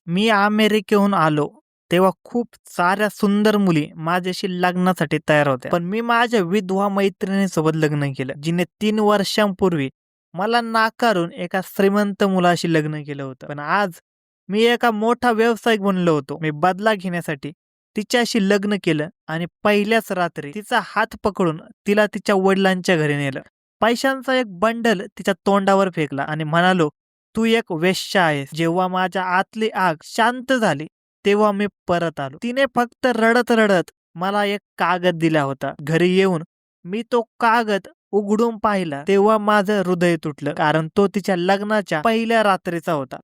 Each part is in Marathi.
मी अमेरिकेहून आलो, तेव्हा खूप साऱ्या सुंदर मुली माझ्याशी लग्नासाठी तयार होत्या. पण मी माझ्या विधवा मैत्रिणीसोबत लग्न केलं, जिने 3 वर्षांपूर्वी मला नाकारून एका श्रीमंत मुलाशी लग्न केलं होतं. पण आज मी एका मोठा व्यावसायिक बनलो होतो. मी बदला घेण्यासाठी तिच्याशी लग्न केलं आणि पहिल्याच रात्री तिचा हात पकडून तिला तिच्या वडिलांच्या घरी नेलं. पैशांचा एक बंडल तिच्या तोंडावर फेकला आणि म्हणालो, "तू एक वेश्या आहेस." जेव्हा माझ्या आतली आग शांत झाली, तेव्हा मी परत आलो. तिने फक्त रडत-रडत मला एक कागद दिला होता. घरी येऊन मी तो कागद उघडून पाहिला, तेव्हा माझं हृदय तुटलं. कारण तो तिच्या लग्नाच्या पहिल्या रात्रीचा होता.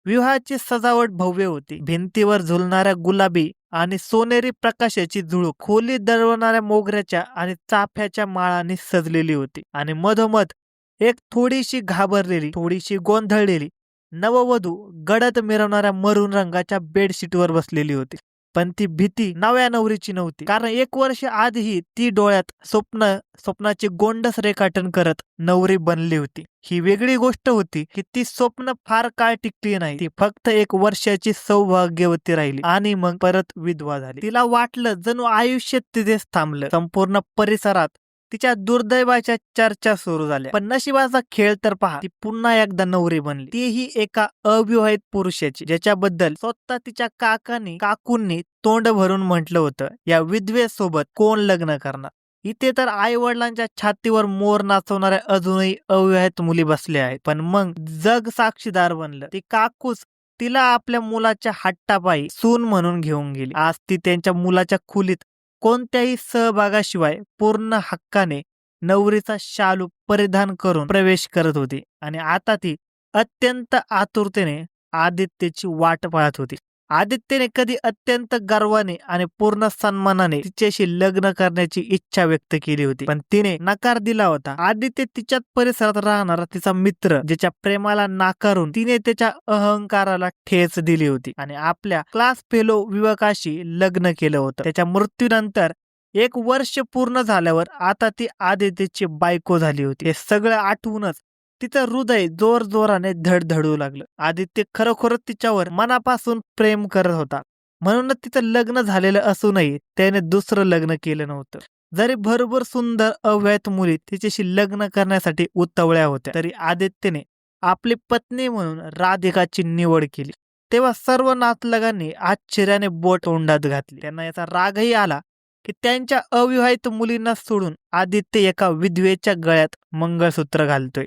विवाहाची सजावट भव्य होती. भिंतीवर झुलणाऱ्या गुलाबी आणि सोनेरी प्रकाशाची झुळूक खोलीत दळवणाऱ्या मोगऱ्याच्या आणि चाफ्याच्या माळांनी सजलेली होती. आणि मधोमध एक थोडीशी घाबरलेली, थोडीशी गोंधळलेली नववधू गडद मिरवणाऱ्या मरून रंगाच्या बेडशीटवर बसलेली होती. पण ती भीती नव्या नवरीची नव्हती. कारण 1 वर्ष आधीही ती डोळ्यात स्वप्नाचे गोंडस रेखाटन करत नवरी बनली होती. ही वेगळी गोष्ट होती की ती स्वप्न फार काळ टिकली नाही. ती फक्त 1 वर्षाची सौभाग्यवती राहिली आणि मग परत विधवा झाली. तिला वाटलं जणू आयुष्य तिथेच थांबलं. संपूर्ण परिसरात तिच्या दुर्दैवाच्या चर्चा सुरू झाल्या. पण नशिबाचा खेळ तर पहा, ती पुन्हा एकदा नवरी बनली. तीही एका अविवाहित पुरुषाची, ज्याच्याबद्दल स्वतः तिच्या काकूंनी तोंड भरून म्हटलं होतं, या विधवेसोबत कोण लग्न करणार. इथे तर आई वडिलांच्या छातीवर मोर नाचवणाऱ्या अजूनही अविवाहित मुली बसल्या आहेत. पण मग जग साक्षीदार बनलं. ती काकूच तिला आपल्या मुलाच्या हट्टापायी सून म्हणून घेऊन गेली. आज ती त्यांच्या मुलाच्या खोलीत कोणत्याही सहभागाशिवाय पूर्ण हक्काने नवरीचा शालू परिधान करून प्रवेश करत होती. आणि आता ती अत्यंत आतुरतेने आदित्यची वाट पाहत होती. आदित्यने कधी अत्यंत गर्वाने आणि पूर्ण सन्मानाने तिच्याशी लग्न करण्याची इच्छा व्यक्त केली होती, पण तिने नकार दिला होता. आदित्य तिच्याच परिसरात राहणारा तिचा मित्र, ज्याच्या प्रेमाला नाकारून तिने त्याच्या अहंकाराला ठेच दिली होती आणि आपल्या क्लास फेलो युवकाशी लग्न केलं होतं. त्याच्या मृत्यूनंतर 1 वर्ष पूर्ण झाल्यावर आता ती आदित्यची बायको झाली होती. हे सगळं आठवूनच तिचं हृदय जोराने धडधडू लागलं. आदित्य खरोखरच तिच्यावर मनापासून प्रेम करत होता. म्हणूनच तिचं लग्न झालेलं असूनही त्याने दुसरं लग्न केलं नव्हतं. जरी भरभर सुंदर अवैध मुली तिच्याशी लग्न करण्यासाठी उतावळ्या होत्या, तरी आदित्यने आपली पत्नी म्हणून राधिकाची निवड केली. तेव्हा सर्व नातलगांनी आश्चर्याने बोट तोंडात घातली. त्यांना याचा रागही आला की त्यांच्या अविवाहित मुलींना सोडून आदित्य एका विधवेच्या गळ्यात मंगळसूत्र घालतोय.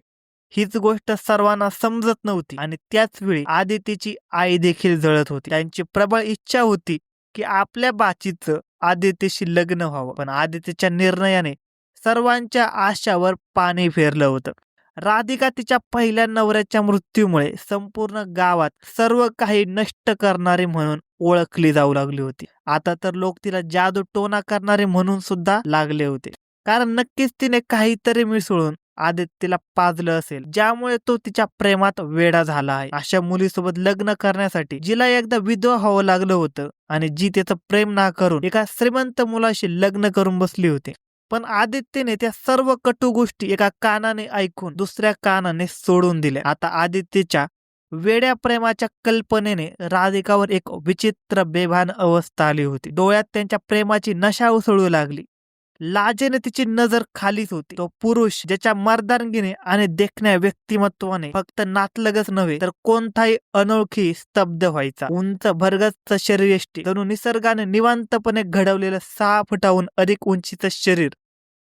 हीच गोष्ट सर्वांना समजत नव्हती आणि त्याच वेळी आदितीची आई देखील जळत होती. त्यांची प्रबळ इच्छा होती की आपल्या बाचीचं आदितीशी लग्न व्हावं, पण आदितीच्या निर्णयाने सर्वांच्या आशावर पाणी फेरलं होतं. राधिका तिच्या पहिल्या नवऱ्याच्या मृत्यूमुळे संपूर्ण गावात सर्व काही नष्ट करणारी म्हणून ओळखली जाऊ लागली होती. आता तर लोक तिला जादू टोना करणारे म्हणून सुद्धा लागले होते. कारण नक्कीच तिने काहीतरी मिसळून आदित्यला पाजलं असेल, ज्यामुळे तो तिच्या प्रेमात वेडा झाला आहे. अशा मुलीसोबत लग्न करण्यासाठी जिला एकदा विधवा व्हावं लागलं होतं आणि जी त्याचं प्रेम ना करून एका श्रीमंत मुलाशी लग्न करून बसली होती. पण आदित्यने त्या सर्व कटू गोष्टी एका कानाने ऐकून दुसऱ्या कानाने सोडून दिल्या. आता आदित्यच्या वेड्या प्रेमाच्या कल्पनेने राधिकावर एक विचित्र बेभान अवस्था आली होती. डोळ्यात त्यांच्या प्रेमाची नशा उसळू लागली. लाजेने तिची नजर खालीच होती. तो पुरुष ज्याच्या मर्दानगीने आणि देखण्या व्यक्तिमत्वाने फक्त नातलगच नव्हे तर कोणताही अनोळखी स्तब्ध व्हायचा. उंच भरगच्च शरीरयष्टी, जणू निसर्गाने निवांतपणे घडवलेलं 6 फुटाहून अधिक उंचीचं शरीर,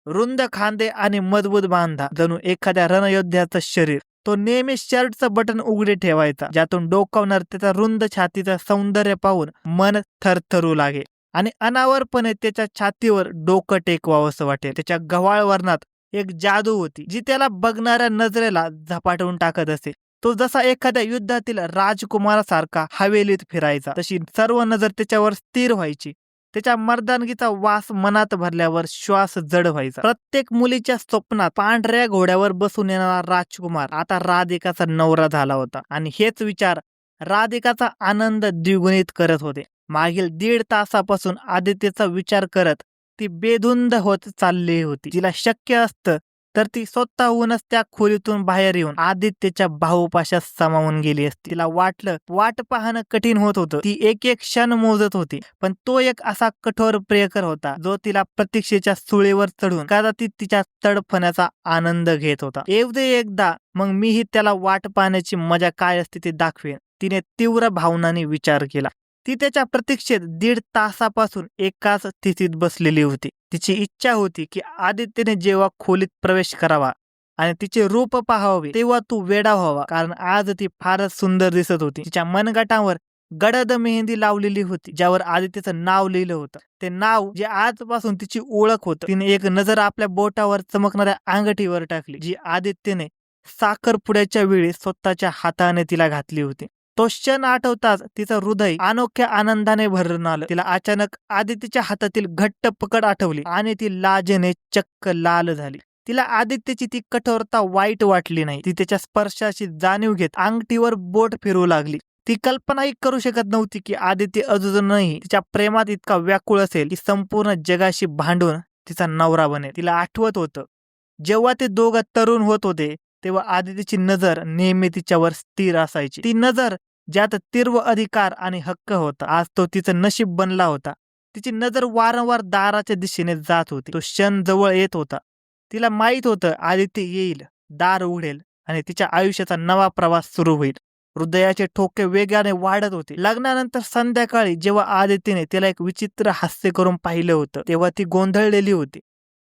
रुंद खांदे आणि मजबूत बांधा, जणू एखाद्या रणयोद्ध्याचं शरीर. तो नेहमी शर्टचं बटन उघडे ठेवायचा, ज्यातून डोकावणार त्याचा रुंद छातीचं सौंदर्य पाहून मन थरथरू लागे आणि अनावरपणे त्याच्या छातीवर डोकं टेकवावंसं वाटेल. त्याच्या गव्हाळ वर्णात एक जादू होती, जी त्याला बघणाऱ्या नजरेला झपाटवून टाकत असे. तो जसा एखाद्या युद्धातील राजकुमारासारखा हवेलीत फिरायचा, तशी सर्व नजर त्याच्यावर स्थिर व्हायची. त्याच्या मर्दानगीचा वास मनात भरल्यावर श्वास जड व्हायचा. प्रत्येक मुलीच्या स्वप्नात पांढऱ्या घोड्यावर बसून येणारा राजकुमार आता राधिकाचा नवरा झाला होता आणि हेच विचार राधिकाचा आनंद द्विगुणित करत होते. मागील 1.5 तासापासून आदित्यचा विचार करत ती बेधुंद होत चालली होती. तिला शक्य असतं तर ती स्वतःहूनच त्या खोलीतून बाहेर येऊन आदित्यच्या बाहुपाशात सामावून गेली असती. तिला वाटलं वाट पाहणं कठीण होत होतं. ती एक एक क्षण मोजत होती, पण तो एक असा कठोर प्रियकर होता जो तिला प्रतीक्षेच्या सुळेवर चढून कदाचित तिच्या तडफण्याचा आनंद घेत होता. येऊ दे एकदा, मग मीही त्याला वाट पाहण्याची मजा काय असते ते दाखवेन, तिने तीव्र भावनांनी विचार केला. ती त्याच्या प्रतीक्षेत 1.5 तासापासून एकाच स्थितीत बसलेली होती. तिची इच्छा होती की आदित्यने जेव्हा खोलीत प्रवेश करावा आणि तिचे रूप पाहावे तेव्हा तू वेडा व्हावा, कारण आज ती फारच सुंदर दिसत होती. तिच्या मनगटावर गडद मेहंदी लावलेली होती, ज्यावर आदित्यचं नाव लिहिलं होतं. ते नाव जे आजपासून तिची ओळख होतं. तिने एक नजर आपल्या बोटावर चमकणाऱ्या अंगठीवर टाकली, जी आदित्यने साखरपुड्याच्या वेळी स्वतःच्या हाताने तिला घातली होती. तो क्षण आठवताच तिचं हृदय अनोख्या आनंदाने भरून आलं. तिला अचानक आदित्यच्या हातातील घट्ट पकड आठवली आणि ती लाजेने चक्क लाल झाली. तिला आदित्यची ती कठोरता वाईट वाटली नाही. ती त्याच्या स्पर्शाची जाणीव घेत अंगठीवर बोट फिरवू लागली. ती कल्पनाही करू शकत नव्हती की आदित्य अजूनही तिच्या प्रेमात इतका व्याकुळ असेल की संपूर्ण जगाशी भांडून तिचा नवरा बनेल. तिला आठवत होतं जेव्हा ते दोघं तरुण होत होते तेव्हा आदित्यची नजर नेहमी तिच्यावर स्थिर असायची. ती नजर ज्यात तीव्र अधिकार आणि हक्क होता. आज तो तिचं नशीब बनला होता. तिची नजर वारंवार दाराच्या दिशेने जात होती. तो क्षण जवळ येत होता. तिला माहित होतं आदित्य येईल, दार उघडेल आणि तिच्या आयुष्याचा नवा प्रवास सुरू होईल. हृदयाचे ठोके वेगाने वाढत होते. लग्नानंतर संध्याकाळी जेव्हा आदित्यने तिला एक विचित्र हास्य करून पाहिलं होतं तेव्हा ती गोंधळलेली होती.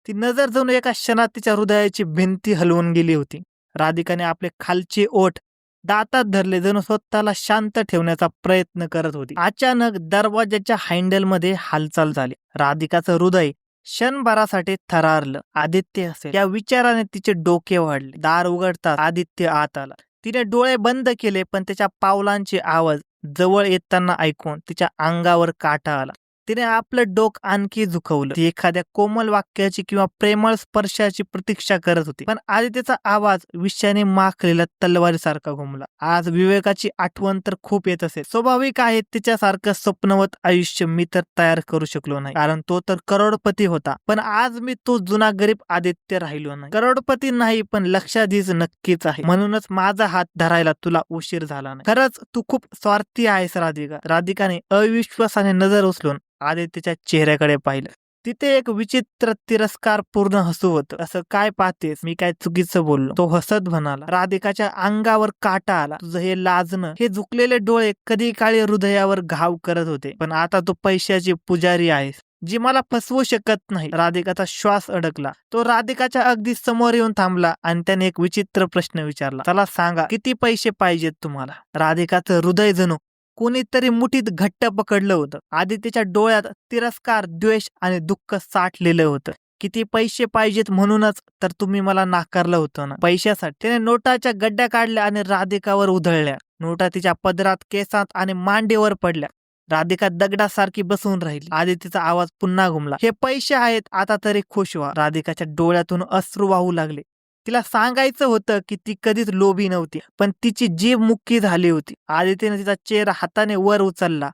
ती नजर जणू एका क्षणात तिच्या हृदयाची भिंती हलवून गेली होती. राधिकाने आपले खालचे ओठ दातात धरले, जणू स्वतःला शांत ठेवण्याचा प्रयत्न करत होती. अचानक दरवाजाच्या हँडलमध्ये हालचाल झाली. राधिकाचं हृदय क्षणभरासाठी थरारलं. आदित्य असेल या विचाराने तिचे डोके वाढले. दार उघडताच आदित्य आत आला. तिने डोळे बंद केले, पण त्याच्या पावलांचे आवाज जवळ येताना ऐकून तिच्या अंगावर काटा आला. तिने आपलं डोकं आणखी झुकवलं. ती एखाद्या कोमल वाक्याची किंवा प्रेमळ स्पर्शाची प्रतीक्षा करत होती, पण आदित्यचा आवाज विषयाने माखलेल्या तलवारीसारखा घुमला. आज विवेकाची आठवण तर खूप येत असेल. स्वाभाविक आहे, तिच्यासारखं स्वप्नवत आयुष्य मी तर तयार करू शकलो नाही, कारण तो तर करोडपती होता. पण आज मी तो जुना गरीब आदित्य राहिलो नाही. करोडपती नाही, पण लक्षाधीश नक्कीच आहे. म्हणूनच माझा हात धरायला तुला उशीर झाला नाही. खरंच तू खूप स्वार्थी आहेस राधिका. राधिकाने अविश्वासाने नजर उचलून आदित्यच्या चेहऱ्याकडे पाहिलं. तिथे एक विचित्र तिरस्कारपूर्ण हसू होतं. असं काय पाहतेस, मी काय चुकीचं बोललो? तो हसत म्हणाला. राधिकाच्या अंगावर काटा आला. तुझं हे लाजणं, हे झुकलेले डोळे कधी काळी हृदयावर घाव करत होते, पण आता तू पैशाची पुजारी आहेस जी मला फसवू शकत नाही. राधिकाचा श्वास अडकला. तो राधिकाच्या अगदी समोर येऊन थांबला आणि त्याने एक विचित्र प्रश्न विचारला. चला सांगा, किती पैसे पाहिजेत तुम्हाला? राधिकाचं हृदय जणू कोणीतरी मुठीत घट्ट पकडलं होतं. आदित्यच्या डोळ्यात तिरस्कार, द्वेष आणि दुःख साठलेलं होतं. किती पैसे पाहिजेत म्हणूनच तर तुम्ही मला नाकारलं होतं ना? पैशासाठी? त्याने नोटाच्या गड्ड्या काढल्या आणि राधिकावर उधळल्या. नोटा तिच्या पदरात, केसात आणि मांडीवर पडल्या. राधिका दगडासारखी बसून राहिली. आदित्यचा आवाज पुन्हा घुमला. हे पैसे आहेत, आता तरी खुश व्हा. राधिकाच्या डोळ्यातून अश्रू वाहू लागले. तिला सांगायचं होतं की ती कधीच लोभी नव्हती, पण तिची जीभ मुक्की झाली होती. आदित्यने तिचा चेहरा हाताने वर उचलला.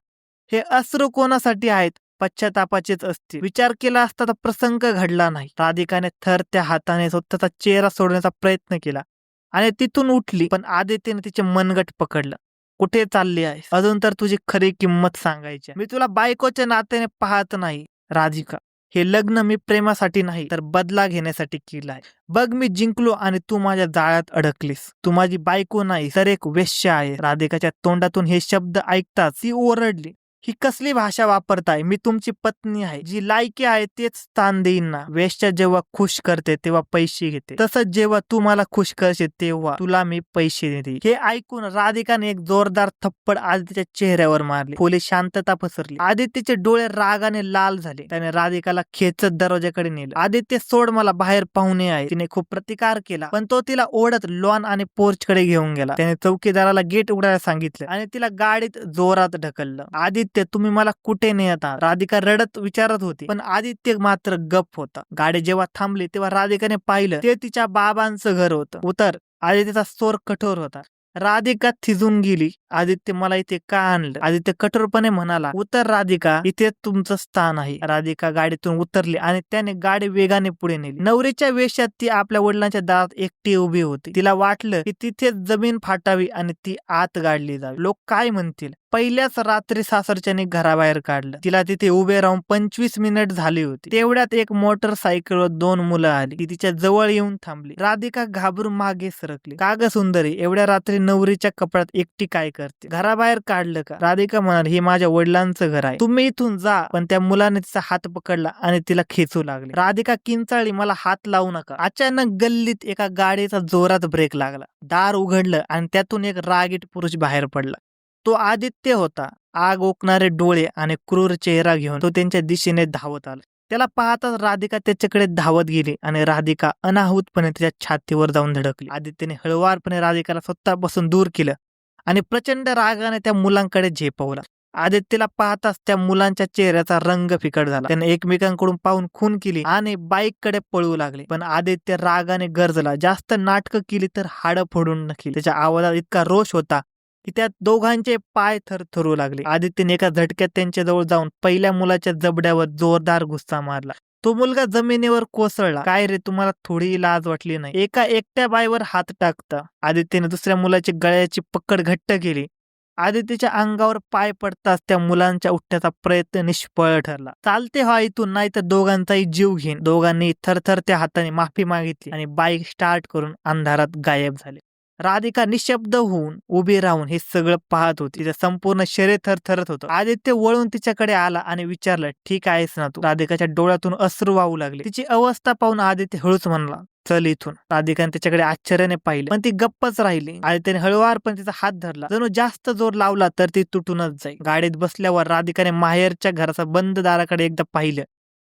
हे अश्रू कोणासाठी आहेत? पश्चातापाचेच असतील. विचार केला असता तर प्रसंग घडला नाही. राधिकाने थरत्या हाताने स्वतःचा चेहरा सोडण्याचा प्रयत्न केला आणि तिथून उठली, पण आदित्यने तिचे मनगट पकडलं. कुठे चालली आहेस? अजून तर तुझी खरी किंमत सांगायची. मी तुला बायकोच्या नात्याने पाहत नाही राधिका. हे लग्न मी प्रेमासाठी नाही तर बदला घेण्यासाठी केलं आहे. बघ, मी जिंकलो आणि तू माझ्या जाळ्यात अडकलीस. तू माझी बायको नाही तर एक वेश्या आहे. राधिकाच्या तोंडातून हे शब्द ऐकताच ती ओरडली. ही कसली भाषा वापरताय? मी तुमची पत्नी आहे. जी लायकी आहे तेच स्थान देईन ना. वेश्या जेव्हा खुश करते तेव्हा पैसे घेते, तसंच जेव्हा तू मला खुश करशील तेव्हा तुला मी पैसे देते. हे ऐकून राधिकाने एक जोरदार थप्पड आदित्यच्या चेहऱ्यावर मारली. खोली शांतता पसरली. आदित्यचे डोळे रागाने लाल झाले. त्याने राधिकाला खेचत दरवाजाकडे नेलं. आदित्य, सोड, मला बाहेर पाहुणे आहे. तिने खूप प्रतिकार केला, पण तो तिला ओढत लॉन आणि पोर्च कडे घेऊन गेला. त्याने चौकीदाराला गेट उघडायला सांगितलं आणि तिला गाडीत जोरात ढकललं. आदित्य, तुम्ही मला कुठे नेत आहात? राधिका रडत विचारत होती, पण आदित्य मात्र गप्प होता. गाडी जेव्हा थांबली तेव्हा राधिकाने पाहिलं ते तिच्या बाबांचं घर होतं. उतर. आदित्यचा स्वर कठोर होता. राधिका थिजून गेली आदित्य मला इथे का आणलं? आदित्य कठोरपणे म्हणाला, उतर राधिका, इथे तुमचं स्थान आहे. राधिका गाडीतून उतरली आणि त्याने गाडी वेगाने पुढे नेली. नवरीच्या वेशात ती आपल्या वडिलांच्या दारात एकटी उभी होती. तिला वाटलं की तिथे जमीन फाटावी आणि ती आत गाडली जावी. लोक काय म्हणतील? पहिल्याच रात्री सासरच्याने घराबाहेर काढलं. तिला तिथे उभे राहून 25 मिनिट झाली होती. तेवढ्यात एक मोटरसायकलवर 2 मुलं आली. ती तिच्या जवळ येऊन थांबली. राधिका घाबरून मागे सरकली. का ग सुंदरी, एवढ्या रात्री नवरीच्या कपड्यात एकटी काय करते? घराबाहेर काढलं का? राधिका म्हणाली, हे माझ्या वडिलांचं घर आहे, तुम्ही इथून जा. पण त्या मुलाने तिचा हात पकडला आणि तिला खेचू लागले. राधिका किंचाळली, मला हात लावू नका. अचानक गल्लीत एका गाडीचा जोरात ब्रेक लागला. दार उघडलं आणि त्यातून एक रागीट पुरुष बाहेर पडला. तो आदित्य होता. आग ओकणारे डोळे आणि क्रूर चेहरा घेऊन तो त्यांच्या दिशेने धावत आला. त्याला पाहताच राधिका त्याच्याकडे धावत गेली आणि राधिका अनाहूतपणे त्याच्या छातीवर जाऊन धडकली. आदित्यने हळुवारपणे राधिकाला स्वतःपासून दूर केलं आणि प्रचंड रागाने त्या मुलांकडे झेपवला. आदित्यला पाहताच त्या मुलांच्या चेहऱ्याचा रंग फिकट झाला. त्याने एकमेकांकडून पाहून खून केली आणि बाईककडे पळू लागले. पण आदित्य रागाने गरजला. जास्त नाटकं केली तर हाडं फोडून नक्की. त्याच्या आवाजात इतका रोष होता की त्या दोघांचे पाय थरथरू लागले. आदित्यने एका झटक्यात त्यांच्या जवळ जाऊन पहिल्या मुलाच्या जबड्यावर जोरदार घुस्सा मारला. तो मुलगा जमिनीवर कोसळला. काय रे, तुम्हाला थोडी लाज वाटली नाही? एका एकट्या बाईवर हात टाकता. आदित्यने दुसऱ्या मुलाची गळ्याची पकड घट्ट केली. आदित्यच्या अंगावर पाय पडताच त्या मुलांच्या उठण्याचा प्रयत्न निष्फळ ठरला. चालते व्हा इथून, नाही तर दोघांचाही जीव घेईन. दोघांनी थरथरत्या हाताने माफी मागितली आणि बाईक स्टार्ट करून अंधारात गायब झाले. राधिका निशब्द होऊन उभी राहून हे सगळं पाहत होती. तिचं संपूर्ण शरीर थरथरत होतं. आदित्य वळून तिच्याकडे आला आणि विचारलं, ठीक आहेस ना तू? राधिकाच्या डोळ्यातून अश्रू वाहू लागले. तिची अवस्था पाहून आदित्य हळूच म्हणला, चल इथून. राधिकाने त्याच्याकडे आश्चर्याने पाहिलं, पण ती गप्पच राहिली. आदित्यने हळुवारपणे तिचा हात धरला. जणू जास्त जोर लावला तर ती तुटूनच जाईल. गाडीत बसल्यावर राधिकाने माहेरच्या घराचा बंद दाराकडे एकदा पाहिलं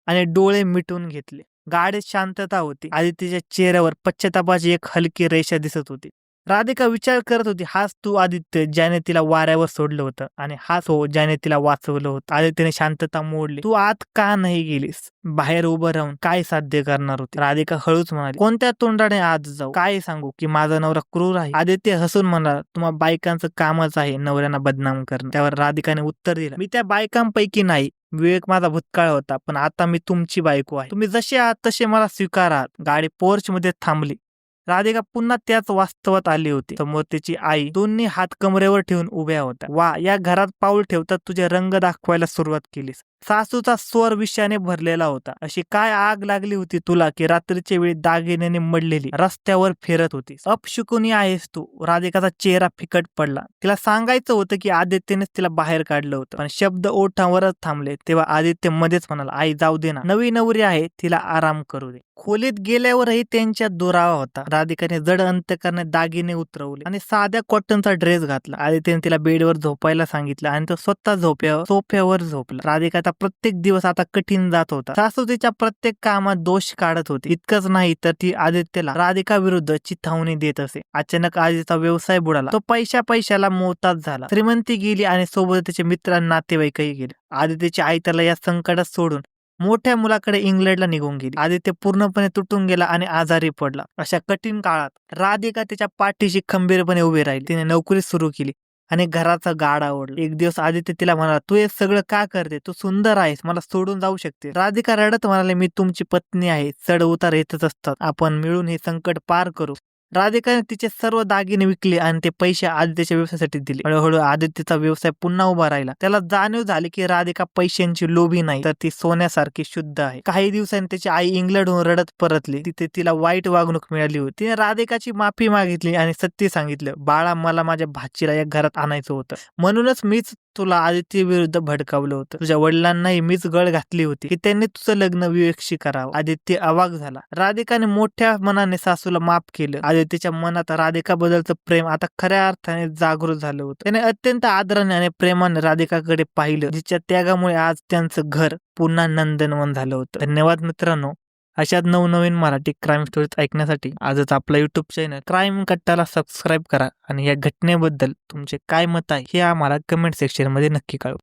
आणि डोळे मिटून घेतले. गाडीत शांतता होती. आदित्यच्या चेहऱ्यावर पश्चातापाची एक हलकी रेषा दिसत होती. राधिका विचार करत होती, हाच तू आदित्य ज्याने तिला वाऱ्यावर सोडलं होतं, आणि हाच हो ज्याने तिला वाचवलं होतं. आदित्यने शांतता मोडली. तू आत का नाही गेलीस? बाहेर उभं राहून काय साध्य करणार होती? राधिका हळूच म्हणाली, कोणत्या तोंडाने आत जाऊ? काय सांगू की माझा नवरा क्रूर आहे? आदित्य हसून म्हणाला, तुम्हा बायकांचं कामच आहे नवऱ्यांना बदनाम करणं. त्यावर राधिकाने उत्तर दिलं, मी त्या बायकांपैकी नाही. विवेक माझा भूतकाळ होता, पण आता मी तुमची बायको आहे. तुम्ही जसे आहात तसे मला स्वीकारा. गाडी पोर्च मध्ये थांबली. राधिका पुन्हा त्याच वास्तवात आली होती. समोर तिची आई दोन्ही हात कमरेवर ठेवून उभ्या होत्या. वा, या घरात पाऊल ठेवतात तुझे रंग दाखवायला सुरुवात केलीस. सासूचा स्वर विषयाने भरलेला होता. अशी काय आग लागली होती तुला की रात्रीच्या वेळी दागिन्याने मडलेली रस्त्यावर फिरत होतीस? अपशकुनी आहेस तू. राधिकाचा चेहरा फिकट पडला. तिला सांगायचं होतं की आदित्यनेच तिला बाहेर काढलं होतं, पण शब्द ओठावरच थांबले. तेव्हा आदित्य मध्येच म्हणाला, आई जाऊ दे ना, नवी नवरी आहे, तिला आराम करू दे. खोलीत गेल्यावरही त्यांच्या दुरावा होता. राधिकाने जड अंतकरणात दागिने उतरवले आणि साध्या कॉटनचा ड्रेस घातला. आदित्यने तिला बेडवर झोपायला सांगितलं आणि तो स्वतः सोफ्यावर झोपला. राधिकाचा प्रत्येक दिवस आता कठीण जात होता. सासू तिच्या प्रत्येक कामात दोष काढत होती. इतकंच नाही तर ती आदित्यला राधिका विरुद्ध चिथावणी देत असे. अचानक आदित्यचा व्यवसाय बुडाला. तो पैशाला मोहताज झाला. श्रीमंती गेली आणि सोबत त्याचे मित्र आणि नातेवाईकही गेले. आदित्यची आई त्याला या संकटात सोडून मोठ्या मुलाकडे इंग्लंडला निघून गेली. आदित्य पूर्णपणे तुटून गेला आणि आजारी पडला. अशा कठीण काळात राधिका त्याच्या पाठीशी खंबीरपणे उभी राहिली. तिने नोकरी सुरू केली आणि घराचा गाडा ओढला. एक दिवस आदित्य तिला म्हणाला, तू हे सगळं का करते? तू सुंदर आहेस, मला सोडून जाऊ शकते. राधिका रडत म्हणाले, मी तुमची पत्नी आहे, चढ उतार येतच असतात, आपण मिळून हे संकट पार करू. राधिकाने तिचे सर्व दागिने विकले आणि ते पैसे आदित्यच्या व्यवसायासाठी दिले. हळूहळू आदित्यचा व्यवसाय पुन्हा उभा राहिला. त्याला जाणीव झाली की राधिका पैशांची लोभी नाही, तर ती सोन्यासारखी शुद्ध आहे. काही दिवसांनी त्याची आई इंग्लंडहून रडत परतली. तिथे तिला वाईट वागणूक मिळाली होती. तिने राधिकाची माफी मागितली आणि सत्य सांगितलं, बाळा, मला माझ्या भाचीला या घरात आणायचं होतं, म्हणूनच मीच तुला आदित्य विरुद्ध भडकावलं होतं. तुझ्या वडिलांनाही मीच गळ घातली होती की त्यांनी तुझं लग्न विवेकशी करावं. आदित्य अवाक झाला. राधिकाने मोठ्या मनाने सासूला माफ केलं. आदित्यच्या मनात राधिका बद्दलचं प्रेम आता खऱ्या अर्थाने जागृत झालं होतं. त्याने अत्यंत आदराने आणि प्रेमाने राधिकाकडे पाहिलं, जिच्या त्यागामुळे आज त्यांचं घर पुन्हा नंदनवन झालं होतं. धन्यवाद मित्रांनो. अशाच नवनवीन मराठी क्राईम स्टोरीज ऐकण्यासाठी आजच आपला युट्यूब चॅनल क्राईम कट्टाला सबस्क्राईब करा आणि या घटनेबद्दल तुमचे काय मत आहे हे आम्हाला कमेंट सेक्शन मध्ये नक्की कळवा.